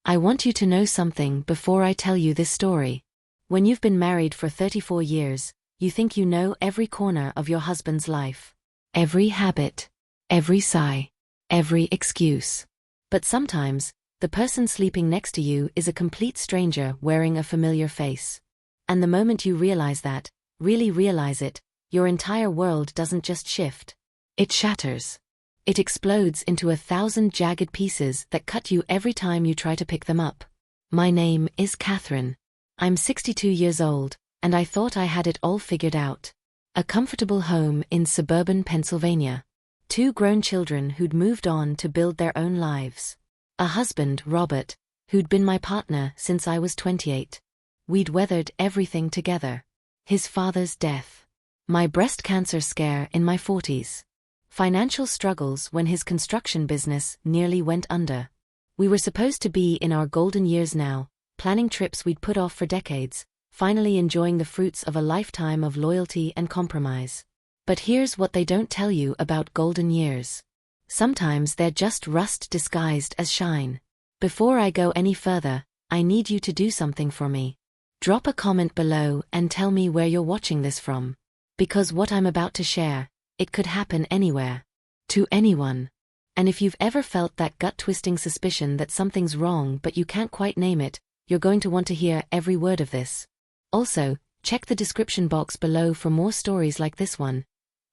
I want you to know something before I tell you this story. When you've been married for 34 years, you think you know every corner of your husband's life. Every habit. Every sigh. Every excuse. But sometimes, the person sleeping next to you is a complete stranger wearing a familiar face. And the moment you realize that, really realize it, your entire world doesn't just shift. It shatters. It explodes into 1,000 jagged pieces that cut you every time you try to pick them up. My name is Catherine. I'm 62 years old, and I thought I had it all figured out. A comfortable home in suburban Pennsylvania. 2 grown children who'd moved on to build their own lives. A husband, Robert, who'd been my partner since I was 28. We'd weathered everything together. His father's death. My breast cancer scare in my 40s. Financial struggles when his construction business nearly went under. We were supposed to be in our golden years now, planning trips we'd put off for decades, finally enjoying the fruits of a lifetime of loyalty and compromise. But here's what they don't tell you about golden years. Sometimes they're just rust disguised as shine. Before I go any further, I need you to do something for me. Drop a comment below and tell me where you're watching this from. Because what I'm about to share, it could happen anywhere. To anyone. And if you've ever felt that gut-twisting suspicion that something's wrong but you can't quite name it, you're going to want to hear every word of this. Also, check the description box below for more stories like this one.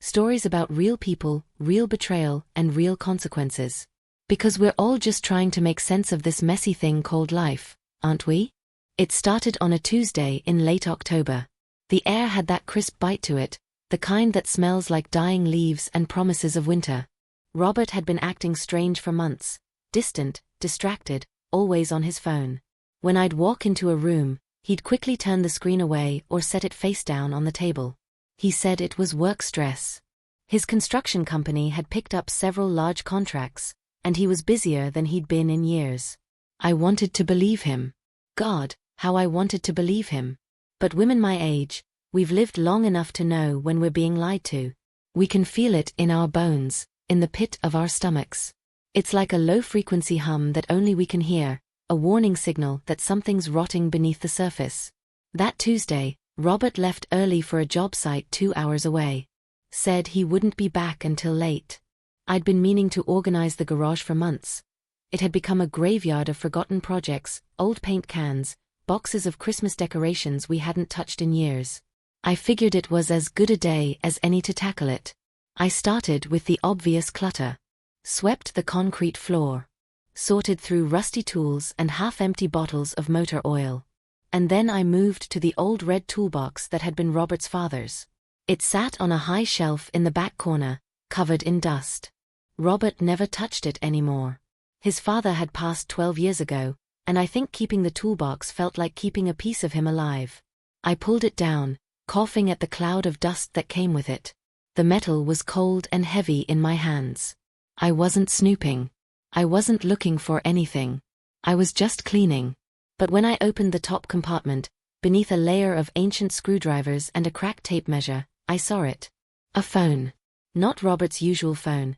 Stories about real people, real betrayal, and real consequences. Because we're all just trying to make sense of this messy thing called life, aren't we? It started on a Tuesday in late October. The air had that crisp bite to it, the kind that smells like dying leaves and promises of winter. Robert had been acting strange for months, distant, distracted, always on his phone. When I'd walk into a room, he'd quickly turn the screen away or set it face down on the table. He said it was work stress. His construction company had picked up several large contracts, and he was busier than he'd been in years. I wanted to believe him. God, how I wanted to believe him. But women my age, we've lived long enough to know when we're being lied to. We can feel it in our bones, in the pit of our stomachs. It's like a low-frequency hum that only we can hear, a warning signal that something's rotting beneath the surface. That Tuesday, Robert left early for a job site 2 hours away. Said he wouldn't be back until late. I'd been meaning to organize the garage for months. It had become a graveyard of forgotten projects, old paint cans, boxes of Christmas decorations we hadn't touched in years. I figured it was as good a day as any to tackle it. I started with the obvious clutter. Swept the concrete floor. Sorted through rusty tools and half-empty bottles of motor oil. And then I moved to the old red toolbox that had been Robert's father's. It sat on a high shelf in the back corner, covered in dust. Robert never touched it anymore. His father had passed 12 years ago, and I think keeping the toolbox felt like keeping a piece of him alive. I pulled it down, coughing at the cloud of dust that came with it. The metal was cold and heavy in my hands. I wasn't snooping. I wasn't looking for anything. I was just cleaning. But when I opened the top compartment, beneath a layer of ancient screwdrivers and a cracked tape measure, I saw it. A phone. Not Robert's usual phone.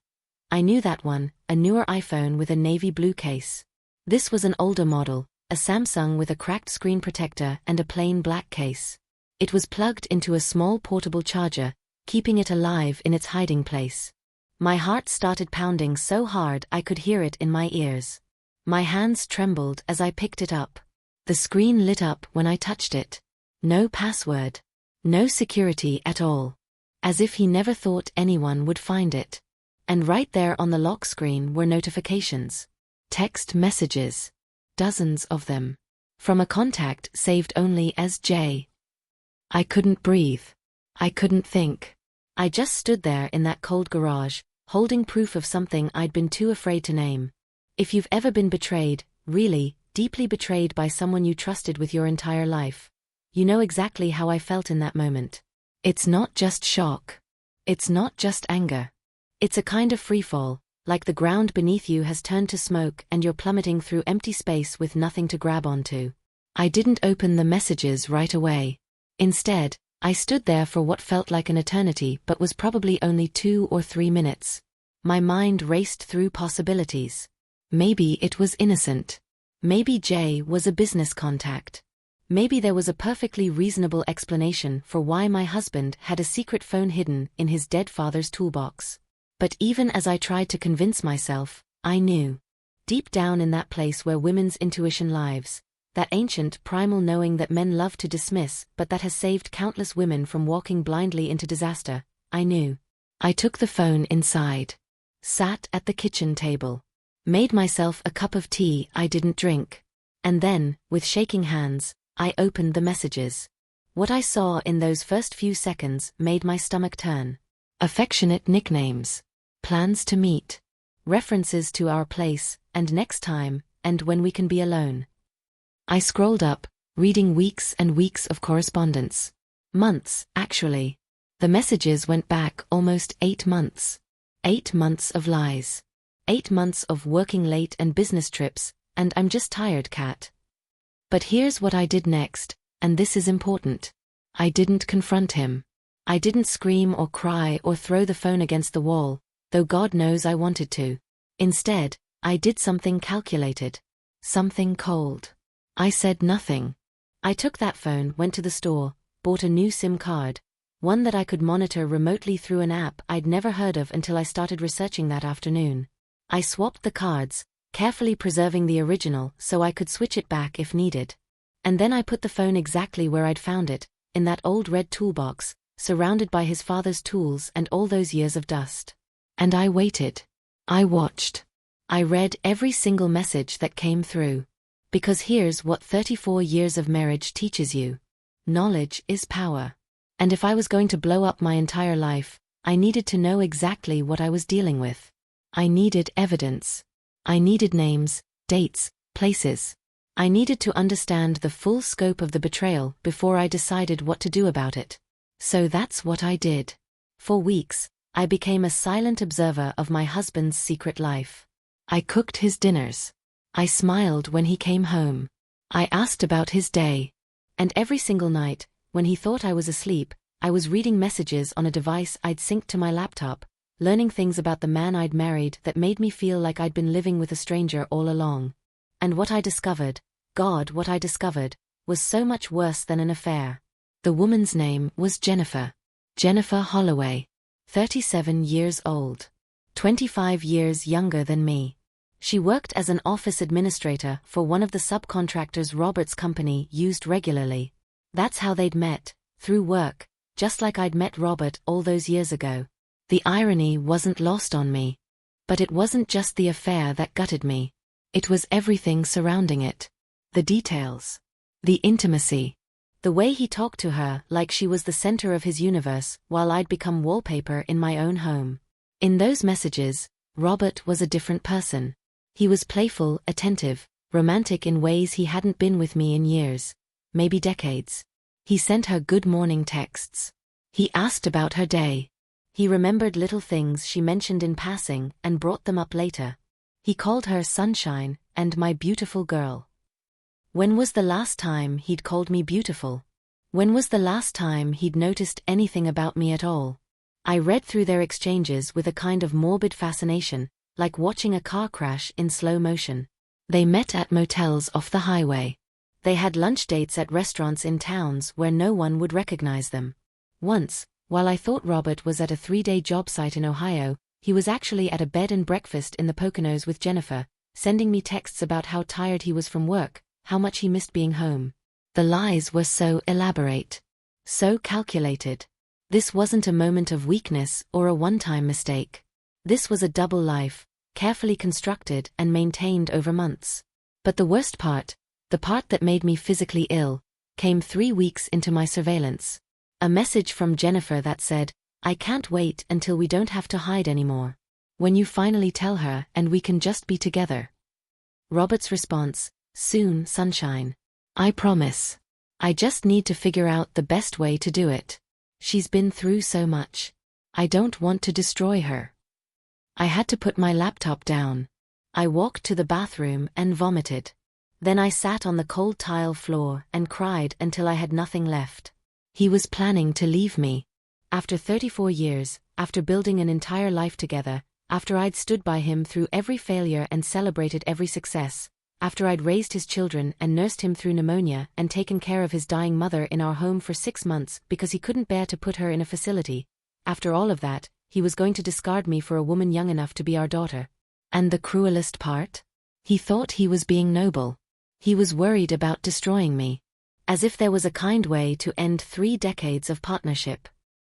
I knew that one, a newer iPhone with a navy blue case. This was an older model, a Samsung with a cracked screen protector and a plain black case. It was plugged into a small portable charger, keeping it alive in its hiding place. My heart started pounding so hard I could hear it in my ears. My hands trembled as I picked it up. The screen lit up when I touched it. No password. No security at all. As if he never thought anyone would find it. And right there on the lock screen were notifications. Text messages. Dozens of them. From a contact saved only as J. I couldn't breathe. I couldn't think. I just stood there in that cold garage, holding proof of something I'd been too afraid to name. If you've ever been betrayed, really, deeply betrayed by someone you trusted with your entire life, you know exactly how I felt in that moment. It's not just shock. It's not just anger. It's a kind of freefall, like the ground beneath you has turned to smoke and you're plummeting through empty space with nothing to grab onto. I didn't open the messages right away. Instead, I stood there for what felt like an eternity but was probably only 2 or 3 minutes. My mind raced through possibilities. Maybe it was innocent. Maybe Jay was a business contact. Maybe there was a perfectly reasonable explanation for why my husband had a secret phone hidden in his dead father's toolbox. But even as I tried to convince myself, I knew. Deep down in that place where women's intuition lives, that ancient primal knowing that men love to dismiss but that has saved countless women from walking blindly into disaster, I knew. I took the phone inside. Sat at the kitchen table. Made myself a cup of tea I didn't drink. And then, with shaking hands, I opened the messages. What I saw in those first few seconds made my stomach turn. Affectionate nicknames. Plans to meet. References to our place, and next time, and when we can be alone. I scrolled up, reading weeks and weeks of correspondence. Months, actually. The messages went back almost 8 months. 8 months of lies. 8 months of working late and business trips, and I'm just tired, Kat. But here's what I did next, and this is important. I didn't confront him. I didn't scream or cry or throw the phone against the wall, though God knows I wanted to. Instead, I did something calculated. Something cold. I said nothing. I took that phone, went to the store, bought a new SIM card, one that I could monitor remotely through an app I'd never heard of until I started researching that afternoon. I swapped the cards, carefully preserving the original so I could switch it back if needed. And then I put the phone exactly where I'd found it, in that old red toolbox, surrounded by his father's tools and all those years of dust. And I waited. I watched. I read every single message that came through. Because here's what 34 years of marriage teaches you. Knowledge is power. And if I was going to blow up my entire life, I needed to know exactly what I was dealing with. I needed evidence. I needed names, dates, places. I needed to understand the full scope of the betrayal before I decided what to do about it. So that's what I did. For weeks, I became a silent observer of my husband's secret life. I cooked his dinners. I smiled when he came home. I asked about his day. And every single night, when he thought I was asleep, I was reading messages on a device I'd synced to my laptop, learning things about the man I'd married that made me feel like I'd been living with a stranger all along. And what I discovered, what I discovered, was so much worse than an affair. The woman's name was Jennifer. Jennifer Holloway. 37 years old. 25 years younger than me. She worked as an office administrator for one of the subcontractors Robert's company used regularly. That's how they'd met, through work, just like I'd met Robert all those years ago. The irony wasn't lost on me. But it wasn't just the affair that gutted me. It was everything surrounding it. The details. The intimacy. The way he talked to her like she was the center of his universe while I'd become wallpaper in my own home. In those messages, Robert was a different person. He was playful, attentive, romantic in ways he hadn't been with me in years, maybe decades. He sent her good morning texts. He asked about her day. He remembered little things she mentioned in passing and brought them up later. He called her sunshine and my beautiful girl. When was the last time he'd called me beautiful? When was the last time he'd noticed anything about me at all? I read through their exchanges with a kind of morbid fascination, like watching a car crash in slow motion. They met at motels off the highway. They had lunch dates at restaurants in towns where no one would recognize them. Once, while I thought Robert was at a 3-day job site in Ohio, he was actually at a bed and breakfast in the Poconos with Jennifer, sending me texts about how tired he was from work, how much he missed being home. The lies were so elaborate. So calculated. This wasn't a moment of weakness or a one-time mistake. This was a double life, carefully constructed and maintained over months. But the worst part, the part that made me physically ill, came 3 weeks into my surveillance. A message from Jennifer that said, "I can't wait until we don't have to hide anymore. When you finally tell her and we can just be together." Robert's response, "Soon, sunshine. I promise. I just need to figure out the best way to do it. She's been through so much. I don't want to destroy her." I had to put my laptop down. I walked to the bathroom and vomited. Then I sat on the cold tile floor and cried until I had nothing left. He was planning to leave me. After 34 years, after building an entire life together, after I'd stood by him through every failure and celebrated every success, after I'd raised his children and nursed him through pneumonia and taken care of his dying mother in our home for 6 months because he couldn't bear to put her in a facility, after all of that, he was going to discard me for a woman young enough to be our daughter. And the cruelest part? He thought he was being noble. He was worried about destroying me. As if there was a kind way to end 3 decades of partnership.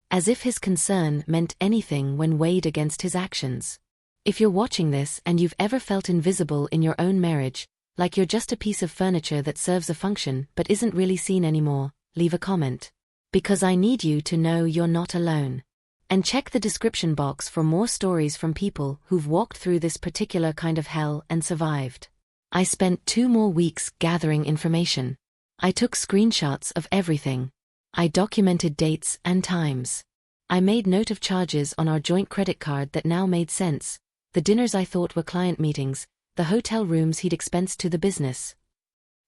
As if his concern meant anything when weighed against his actions. If you're watching this and you've ever felt invisible in your own marriage, like you're just a piece of furniture that serves a function but isn't really seen anymore, leave a comment. Because I need you to know you're not alone. And check the description box for more stories from people who've walked through this particular kind of hell and survived. I spent 2 more weeks gathering information. I took screenshots of everything. I documented dates and times. I made note of charges on our joint credit card that now made sense, the dinners I thought were client meetings, the hotel rooms he'd expensed to the business.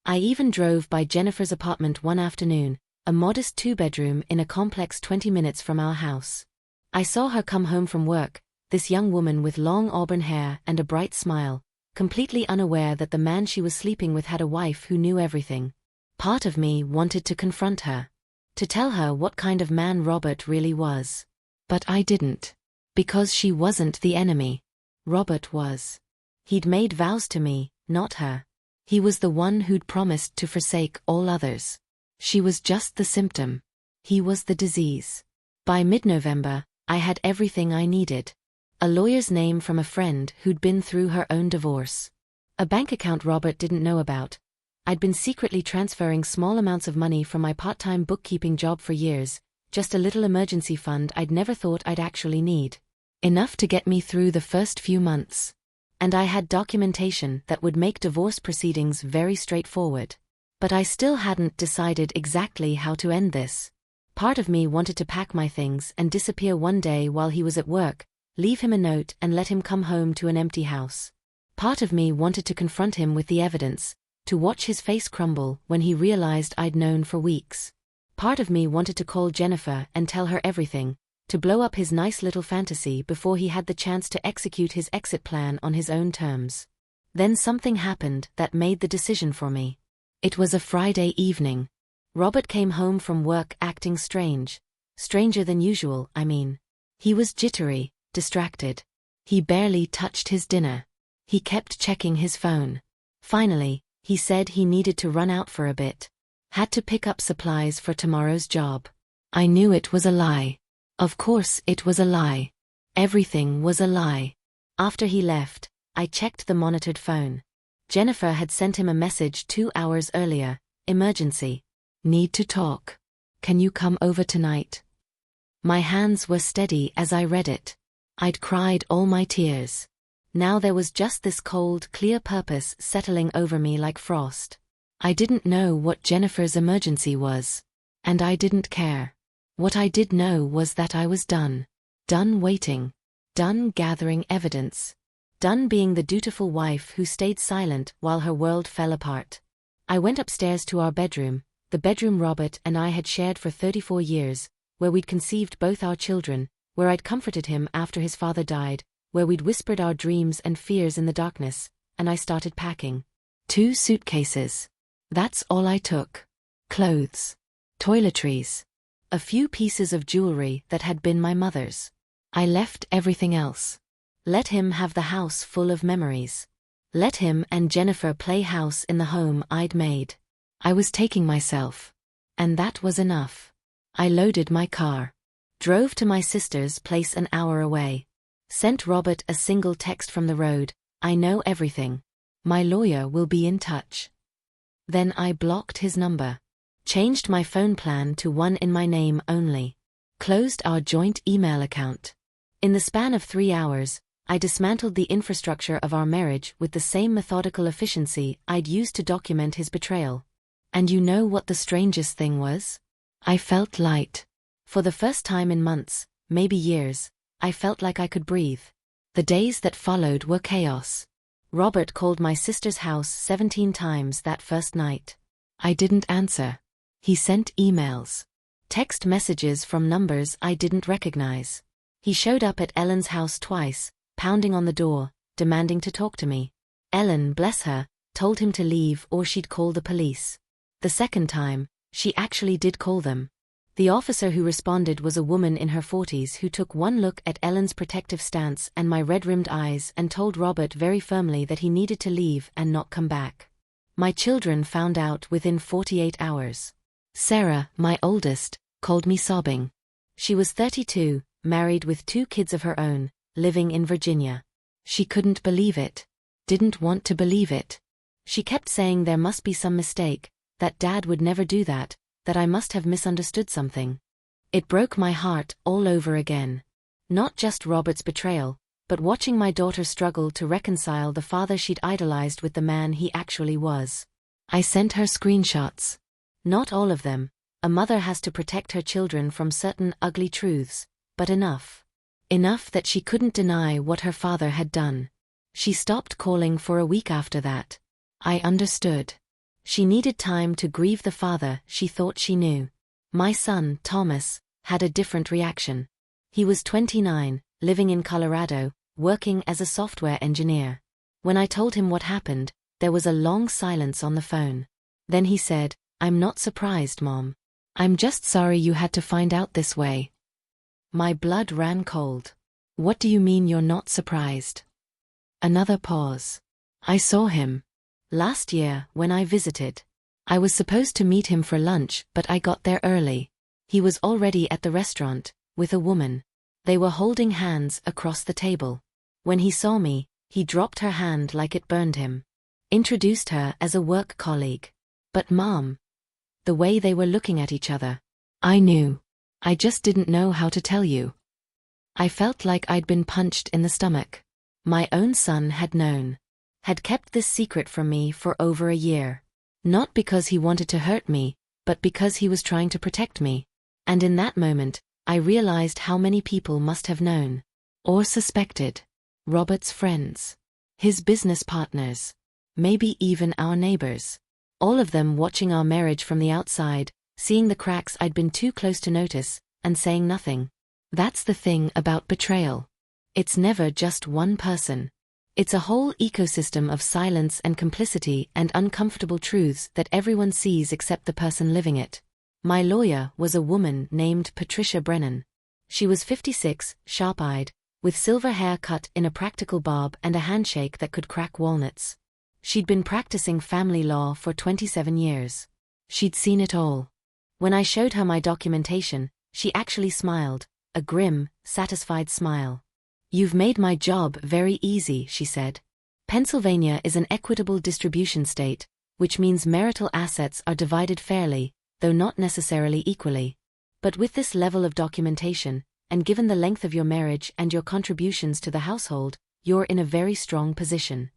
I even drove by Jennifer's apartment one afternoon, a modest 2-bedroom in a complex 20 minutes from our house. I saw her come home from work, this young woman with long auburn hair and a bright smile, completely unaware that the man she was sleeping with had a wife who knew everything. Part of me wanted to confront her. To tell her what kind of man Robert really was. But I didn't. Because she wasn't the enemy. Robert was. He'd made vows to me, not her. He was the one who'd promised to forsake all others. She was just the symptom. He was the disease. By mid-November, I had everything I needed. A lawyer's name from a friend who'd been through her own divorce. A bank account Robert didn't know about. I'd been secretly transferring small amounts of money from my part-time bookkeeping job for years, just a little emergency fund I'd never thought I'd actually need. Enough to get me through the first few months. And I had documentation that would make divorce proceedings very straightforward. But I still hadn't decided exactly how to end this. Part of me wanted to pack my things and disappear one day while he was at work, leave him a note and let him come home to an empty house. Part of me wanted to confront him with the evidence, to watch his face crumble when he realized I'd known for weeks. Part of me wanted to call Jennifer and tell her everything, to blow up his nice little fantasy before he had the chance to execute his exit plan on his own terms. Then something happened that made the decision for me. It was a Friday evening. Robert came home from work acting strange. Stranger than usual, I mean. He was jittery, distracted. He barely touched his dinner. He kept checking his phone. Finally, he said he needed to run out for a bit. Had to pick up supplies for tomorrow's job. I knew it was a lie. Of course it was a lie. Everything was a lie. After he left, I checked the monitored phone. Jennifer had sent him a message 2 hours earlier. Emergency. Need to talk. Can you come over tonight? My hands were steady as I read it. I'd cried all my tears. Now there was just this cold, clear purpose settling over me like frost. I didn't know what Jennifer's emergency was. And I didn't care. What I did know was that I was done. Done waiting. Done gathering evidence. Done being the dutiful wife who stayed silent while her world fell apart. I went upstairs to our bedroom, the bedroom Robert and I had shared for 34 years, where we'd conceived both our children, where I'd comforted him after his father died, where we'd whispered our dreams and fears in the darkness, and I started packing. 2 suitcases. That's all I took. Clothes. Toiletries. A few pieces of jewelry that had been my mother's. I left everything else. Let him have the house full of memories. Let him and Jennifer play house in the home I'd made. I was taking myself. And that was enough. I loaded my car. Drove to my sister's place an hour away. Sent Robert a single text from the road, I know everything. My lawyer will be in touch. Then I blocked his number. Changed my phone plan to one in my name only. Closed our joint email account. In the span of 3 hours, I dismantled the infrastructure of our marriage with the same methodical efficiency I'd used to document his betrayal. And you know what the strangest thing was? I felt light. For the first time in months, maybe years, I felt like I could breathe. The days that followed were chaos. Robert called my sister's house 17 times that first night. I didn't answer. He sent emails. Text messages from numbers I didn't recognize. He showed up at Ellen's house twice, pounding on the door, demanding to talk to me. Ellen, bless her, told him to leave or she'd call the police. The second time, she actually did call them. The officer who responded was a woman in her 40s who took one look at Ellen's protective stance and my red-rimmed eyes and told Robert very firmly that he needed to leave and not come back. My children found out within 48 hours. Sarah, my oldest, called me sobbing. She was 32, married with 2 kids of her own, living in Virginia. She couldn't believe it. Didn't want to believe it. She kept saying there must be some mistake, that Dad would never do that I must have misunderstood something. It broke my heart all over again. Not just Robert's betrayal, but watching my daughter struggle to reconcile the father she'd idolized with the man he actually was. I sent her screenshots. Not all of them. A mother has to protect her children from certain ugly truths, but enough. Enough that she couldn't deny what her father had done. She stopped calling for a week after that. I understood. She needed time to grieve the father she thought she knew. My son, Thomas, had a different reaction. He was 29, living in Colorado, working as a software engineer. When I told him what happened, there was a long silence on the phone. Then he said, "I'm not surprised, Mom. I'm just sorry you had to find out this way." My blood ran cold. What do you mean you're not surprised? Another pause. I saw him. Last year, when I visited. I was supposed to meet him for lunch, but I got there early. He was already at the restaurant, with a woman. They were holding hands across the table. When he saw me, he dropped her hand like it burned him. Introduced her as a work colleague. But Mom. The way they were looking at each other. I knew. I just didn't know how to tell you. I felt like I'd been punched in the stomach. My own son had known. Had kept this secret from me for over a year. Not because he wanted to hurt me, but because he was trying to protect me. And in that moment, I realized how many people must have known. Or suspected. Robert's friends. His business partners. Maybe even our neighbors. All of them watching our marriage from the outside, seeing the cracks I'd been too close to notice, and saying nothing. That's the thing about betrayal. It's never just one person. It's a whole ecosystem of silence and complicity and uncomfortable truths that everyone sees except the person living it. My lawyer was a woman named Patricia Brennan. She was 56, sharp-eyed, with silver hair cut in a practical bob and a handshake that could crack walnuts. She'd been practicing family law for 27 years. She'd seen it all. When I showed her my documentation, she actually smiled, a grim, satisfied smile. "You've made my job very easy," she said. "Pennsylvania is an equitable distribution state, which means marital assets are divided fairly, though not necessarily equally. But with this level of documentation, and given the length of your marriage and your contributions to the household, you're in a very strong position."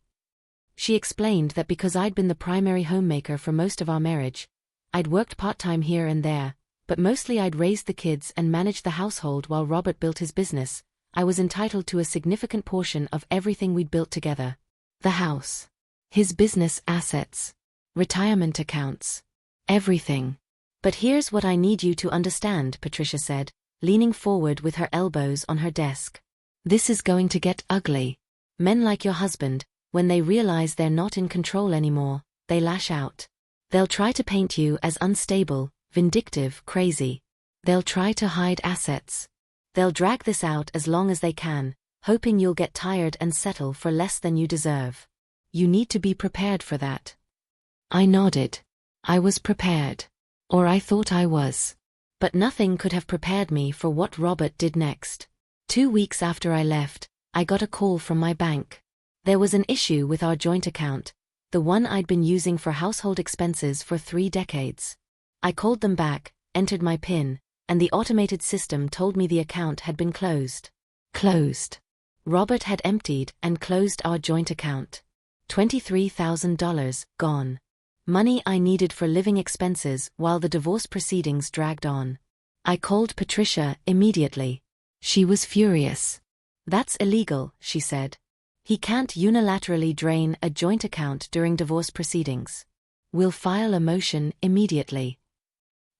She explained that because I'd been the primary homemaker for most of our marriage, I'd worked part-time here and there, but mostly I'd raised the kids and managed the household while Robert built his business. I was entitled to a significant portion of everything we'd built together. The house. His business assets. Retirement accounts. Everything. "But here's what I need you to understand," Patricia said, leaning forward with her elbows on her desk. "This is going to get ugly. Men like your husband, when they realize they're not in control anymore, they lash out. They'll try to paint you as unstable, vindictive, crazy. They'll try to hide assets. They'll drag this out as long as they can, hoping you'll get tired and settle for less than you deserve. You need to be prepared for that." I nodded. I was prepared. Or I thought I was. But nothing could have prepared me for what Robert did next. 2 weeks after I left, I got a call from my bank. There was an issue with our joint account, the one I'd been using for household expenses for 3 decades. I called them back, entered my PIN, and the automated system told me the account had been closed. Closed. Robert had emptied and closed our joint account. $23,000 gone. Money I needed for living expenses while the divorce proceedings dragged on. I called Patricia immediately. She was furious. "That's illegal," she said. "He can't unilaterally drain a joint account during divorce proceedings. We'll file a motion immediately."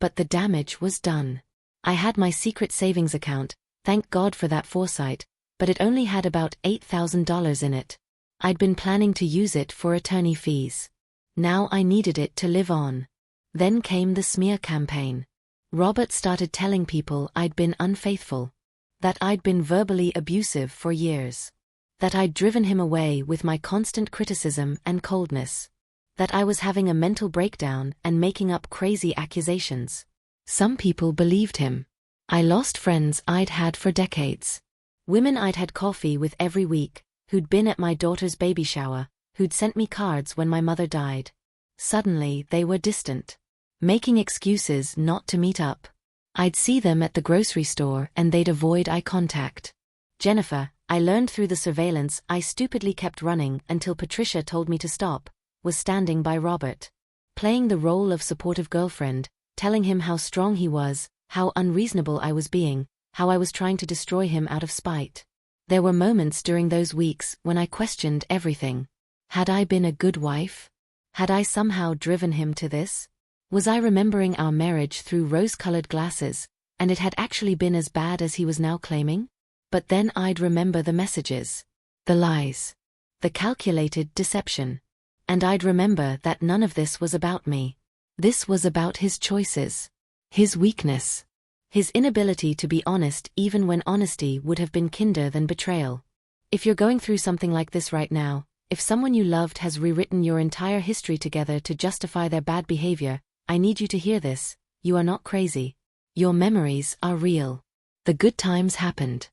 But the damage was done. I had my secret savings account, thank God for that foresight, but it only had about $8,000 in it. I'd been planning to use it for attorney fees. Now I needed it to live on. Then came the smear campaign. Robert started telling people I'd been unfaithful, that I'd been verbally abusive for years, that I'd driven him away with my constant criticism and coldness, that I was having a mental breakdown and making up crazy accusations. Some people believed him. I lost friends I'd had for decades. Women I'd had coffee with every week, who'd been at my daughter's baby shower, who'd sent me cards when my mother died. Suddenly they were distant, making excuses not to meet up. I'd see them at the grocery store and they'd avoid eye contact. Jennifer, I learned through the surveillance I stupidly kept running until Patricia told me to stop, was standing by Robert, playing the role of supportive girlfriend, telling him how strong he was, how unreasonable I was being, how I was trying to destroy him out of spite. There were moments during those weeks when I questioned everything. Had I been a good wife? Had I somehow driven him to this? Was I remembering our marriage through rose-colored glasses, and it had actually been as bad as he was now claiming? But then I'd remember the messages, the lies, the calculated deception. And I'd remember that none of this was about me. This was about his choices, his weakness, his inability to be honest even when honesty would have been kinder than betrayal. If you're going through something like this right now, if someone you loved has rewritten your entire history together to justify their bad behavior, I need you to hear this. You are not crazy. Your memories are real. The good times happened.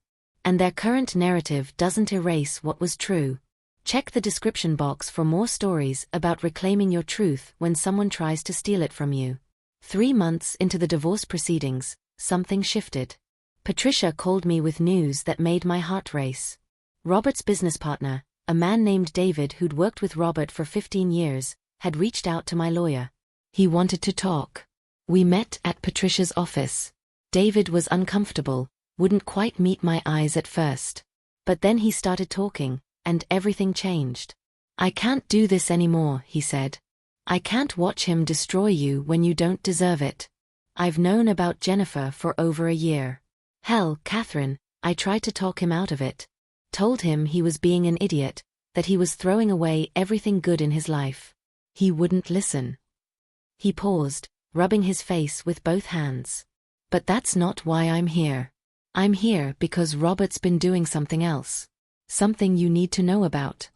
And their current narrative doesn't erase what was true. Check the description box for more stories about reclaiming your truth when someone tries to steal it from you. 3 months into the divorce proceedings, something shifted. Patricia called me with news that made my heart race. Robert's business partner, a man named David who'd worked with Robert for 15 years, had reached out to my lawyer. He wanted to talk. We met at Patricia's office. David was uncomfortable, wouldn't quite meet my eyes at first. But then he started talking, and everything changed. I can't do this anymore, he said. I can't watch him destroy you when you don't deserve it. I've known about Jennifer for over a year. Hell, Catherine, I tried to talk him out of it. Told him he was being an idiot, that he was throwing away everything good in his life. He wouldn't listen. He paused, rubbing his face with both hands. But that's not why I'm here. I'm here because Robert's been doing something else. Something you need to know about.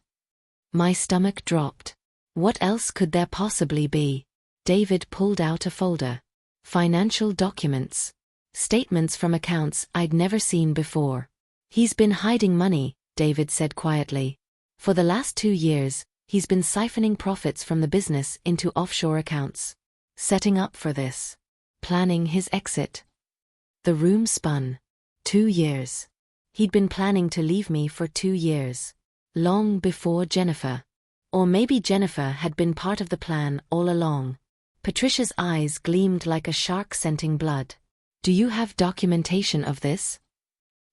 My stomach dropped. What else could there possibly be? David pulled out a folder. Financial documents. Statements from accounts I'd never seen before. He's been hiding money, David said quietly. For the last 2 years, he's been siphoning profits from the business into offshore accounts. Setting up for this. Planning his exit. The room spun. 2 years. He'd been planning to leave me for 2 years. Long before Jennifer. Or maybe Jennifer had been part of the plan all along. Patricia's eyes gleamed like a shark scenting blood. Do you have documentation of this?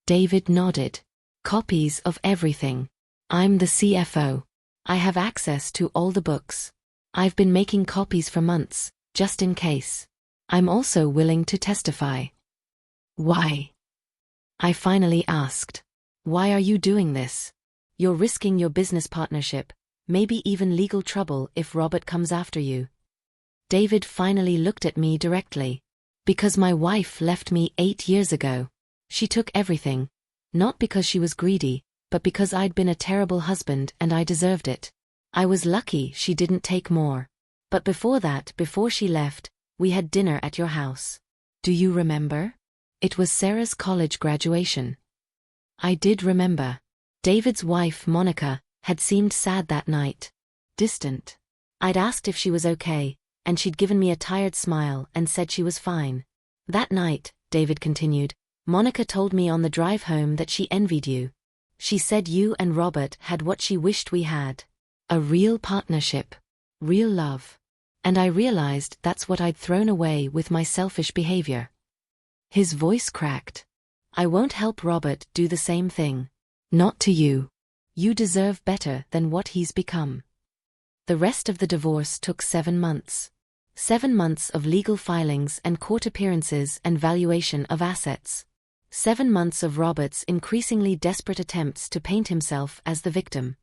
David nodded. Copies of everything. I'm the CFO. I have access to all the books. I've been making copies for months, just in case. I'm also willing to testify. Why? I finally asked. Why are you doing this? You're risking your business partnership, maybe even legal trouble if Robert comes after you. David finally looked at me directly. Because my wife left me 8 years ago. She took everything. Not because she was greedy, but because I'd been a terrible husband and I deserved it. I was lucky she didn't take more. But before that, before she left, we had dinner at your house. Do you remember? It was Sarah's college graduation. I did remember. David's wife, Monica, had seemed sad that night. Distant. I'd asked if she was okay, and she'd given me a tired smile and said she was fine. That night, David continued, Monica told me on the drive home that she envied you. She said you and Robert had what she wished we had. A real partnership. Real love. And I realized that's what I'd thrown away with my selfish behavior. His voice cracked. I won't help Robert do the same thing. Not to you. You deserve better than what he's become. The rest of the divorce took 7 months. 7 months of legal filings and court appearances and valuation of assets. 7 months of Robert's increasingly desperate attempts to paint himself as the victim.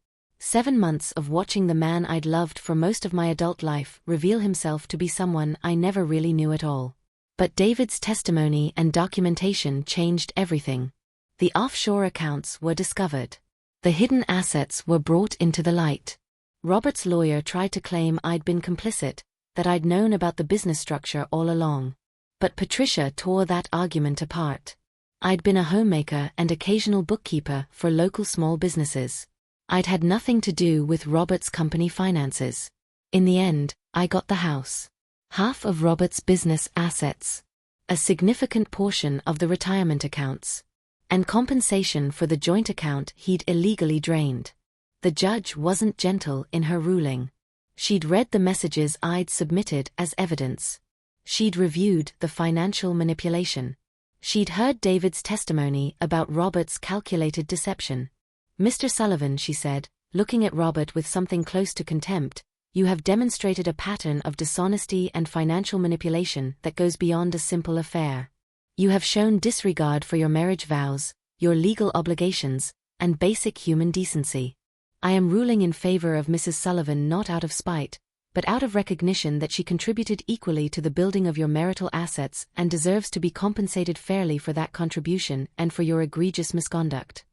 7 months of watching the man I'd loved for most of my adult life reveal himself to be someone I never really knew at all. But David's testimony and documentation changed everything. The offshore accounts were discovered. The hidden assets were brought into the light. Robert's lawyer tried to claim I'd been complicit, that I'd known about the business structure all along. But Patricia tore that argument apart. I'd been a homemaker and occasional bookkeeper for local small businesses. I'd had nothing to do with Robert's company finances. In the end, I got the house, half of Robert's business assets, a significant portion of the retirement accounts, and compensation for the joint account he'd illegally drained. The judge wasn't gentle in her ruling. She'd read the messages I'd submitted as evidence. She'd reviewed the financial manipulation. She'd heard David's testimony about Robert's calculated deception. "Mr. Sullivan," she said, looking at Robert with something close to contempt, "you have demonstrated a pattern of dishonesty and financial manipulation that goes beyond a simple affair. You have shown disregard for your marriage vows, your legal obligations, and basic human decency. I am ruling in favor of Mrs. Sullivan not out of spite, but out of recognition that she contributed equally to the building of your marital assets and deserves to be compensated fairly for that contribution and for your egregious misconduct."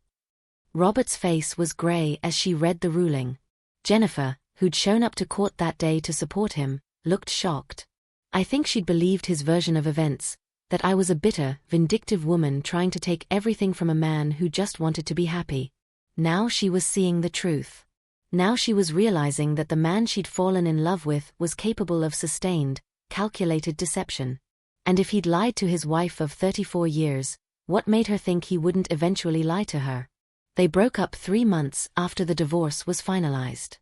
Robert's face was gray as she read the ruling. Jennifer, who'd shown up to court that day to support him, looked shocked. I think she'd believed his version of events, that I was a bitter, vindictive woman trying to take everything from a man who just wanted to be happy. Now she was seeing the truth. Now she was realizing that the man she'd fallen in love with was capable of sustained, calculated deception. And if he'd lied to his wife of 34 years, what made her think he wouldn't eventually lie to her? They broke up 3 months after the divorce was finalized.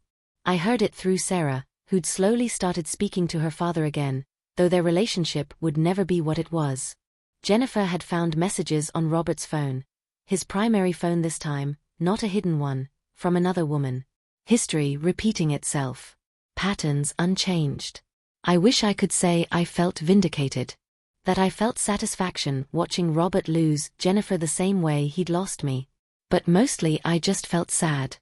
I heard it through Sarah, who'd slowly started speaking to her father again, though their relationship would never be what it was. Jennifer had found messages on Robert's phone, his primary phone this time, not a hidden one, from another woman. History repeating itself. Patterns unchanged. I wish I could say I felt vindicated. That I felt satisfaction watching Robert lose Jennifer the same way he'd lost me. But mostly I just felt sad.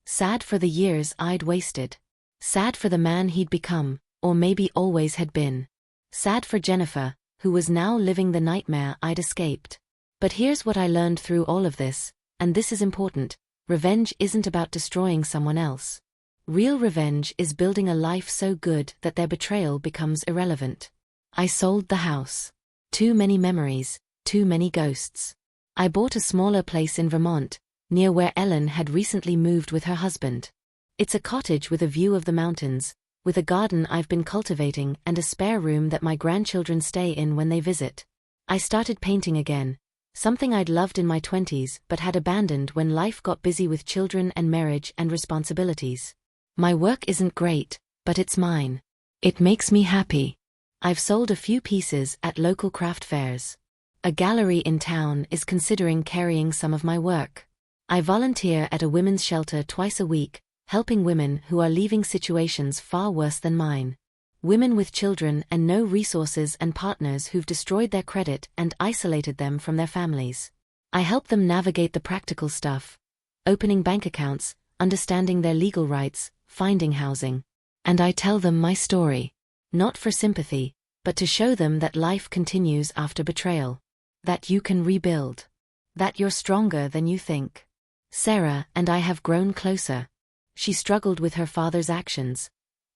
Sad for the years I'd wasted. Sad for the man he'd become, or maybe always had been. Sad for Jennifer, who was now living the nightmare I'd escaped. But here's what I learned through all of this, and this is important: revenge isn't about destroying someone else. Real revenge is building a life so good that their betrayal becomes irrelevant. I sold the house. Too many memories, too many ghosts. I bought a smaller place in Vermont, near where Ellen had recently moved with her husband. It's a cottage with a view of the mountains, with a garden I've been cultivating and a spare room that my grandchildren stay in when they visit. I started painting again, something I'd loved in my 20s but had abandoned when life got busy with children and marriage and responsibilities. My work isn't great, but it's mine. It makes me happy. I've sold a few pieces at local craft fairs. A gallery in town is considering carrying some of my work. I volunteer at a women's shelter twice a week, helping women who are leaving situations far worse than mine. Women with children and no resources and partners who've destroyed their credit and isolated them from their families. I help them navigate the practical stuff: opening bank accounts, understanding their legal rights, finding housing. And I tell them my story. Not for sympathy, but to show them that life continues after betrayal. That you can rebuild. That you're stronger than you think. Sarah and I have grown closer. She struggled with her father's actions.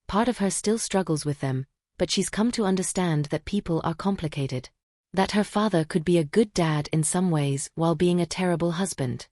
Part of her still struggles with them, but she's come to understand that people are complicated. That her father could be a good dad in some ways while being a terrible husband.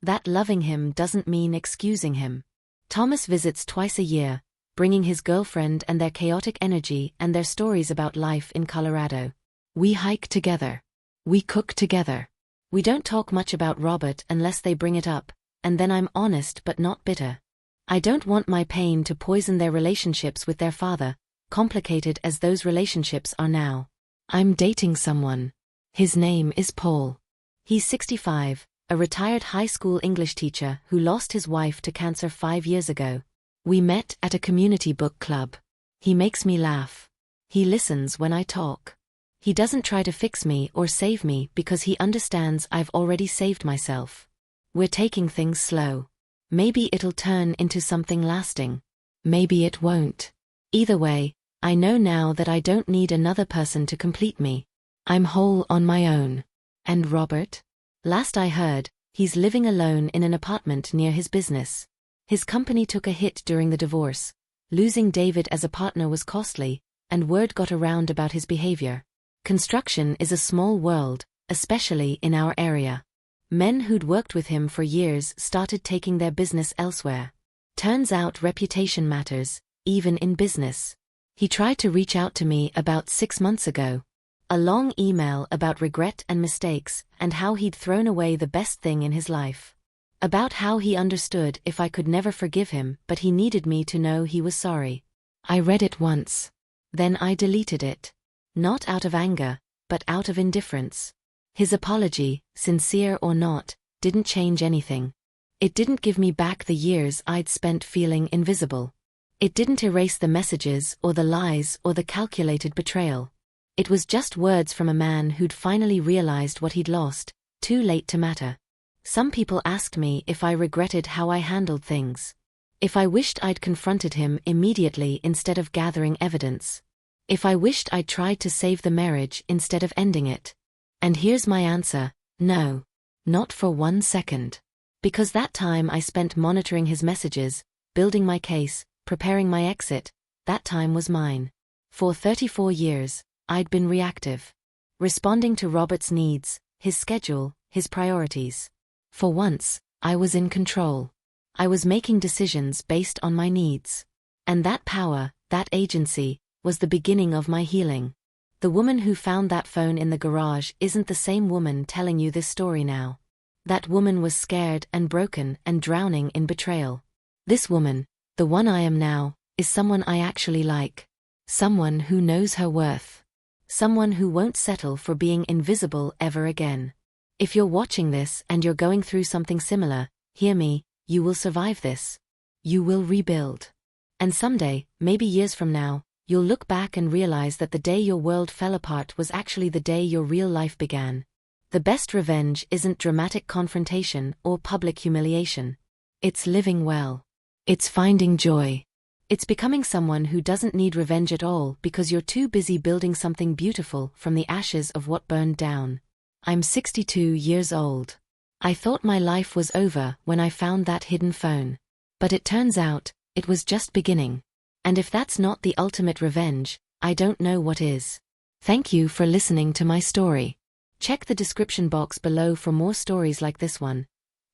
That loving him doesn't mean excusing him. Thomas visits twice a year, bringing his girlfriend and their chaotic energy and their stories about life in Colorado. We hike together. We cook together. We don't talk much about Robert unless they bring it up, and then I'm honest but not bitter. I don't want my pain to poison their relationships with their father, complicated as those relationships are now. I'm dating someone. His name is Paul. He's 65, a retired high school English teacher who lost his wife to cancer 5 years ago. We met at a community book club. He makes me laugh. He listens when I talk. He doesn't try to fix me or save me because he understands I've already saved myself. We're taking things slow. Maybe it'll turn into something lasting. Maybe it won't. Either way, I know now that I don't need another person to complete me. I'm whole on my own. And Robert? Last I heard, he's living alone in an apartment near his business. His company took a hit during the divorce. Losing David as a partner was costly, and word got around about his behavior. Construction is a small world, especially in our area. Men who'd worked with him for years started taking their business elsewhere. Turns out reputation matters, even in business. He tried to reach out to me about 6 months ago. A long email about regret and mistakes, and how he'd thrown away the best thing in his life. About how he understood if I could never forgive him, but he needed me to know he was sorry. I read it once. Then I deleted it. Not out of anger, but out of indifference. His apology, sincere or not, didn't change anything. It didn't give me back the years I'd spent feeling invisible. It didn't erase the messages or the lies or the calculated betrayal. It was just words from a man who'd finally realized what he'd lost, too late to matter. Some people asked me if I regretted how I handled things. If I wished I'd confronted him immediately instead of gathering evidence. If I wished I'd tried to save the marriage instead of ending it. And here's my answer: no. Not for 1 second. Because that time I spent monitoring his messages, building my case, preparing my exit, that time was mine. For 34 years, I'd been reactive. Responding to Robert's needs, his schedule, his priorities. For once, I was in control. I was making decisions based on my needs. And that power, that agency, was the beginning of my healing. The woman who found that phone in the garage isn't the same woman telling you this story now. That woman was scared and broken and drowning in betrayal. This woman, the one I am now, is someone I actually like. Someone who knows her worth. Someone who won't settle for being invisible ever again. If you're watching this and you're going through something similar, hear me, you will survive this. You will rebuild. And someday, maybe years from now, you'll look back and realize that the day your world fell apart was actually the day your real life began. The best revenge isn't dramatic confrontation or public humiliation. It's living well. It's finding joy. It's becoming someone who doesn't need revenge at all because you're too busy building something beautiful from the ashes of what burned down. I'm 62 years old. I thought my life was over when I found that hidden phone. But it turns out, it was just beginning. And if that's not the ultimate revenge, I don't know what is. Thank you for listening to my story. Check the description box below for more stories like this one.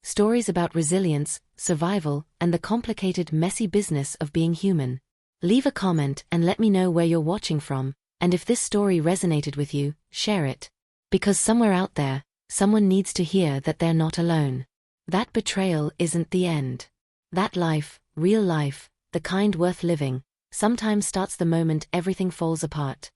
Stories about resilience, survival, and the complicated, messy business of being human. Leave a comment and let me know where you're watching from, and if this story resonated with you, share it. Because somewhere out there, someone needs to hear that they're not alone. That betrayal isn't the end. That life, real life, the kind worth living, sometimes starts the moment everything falls apart.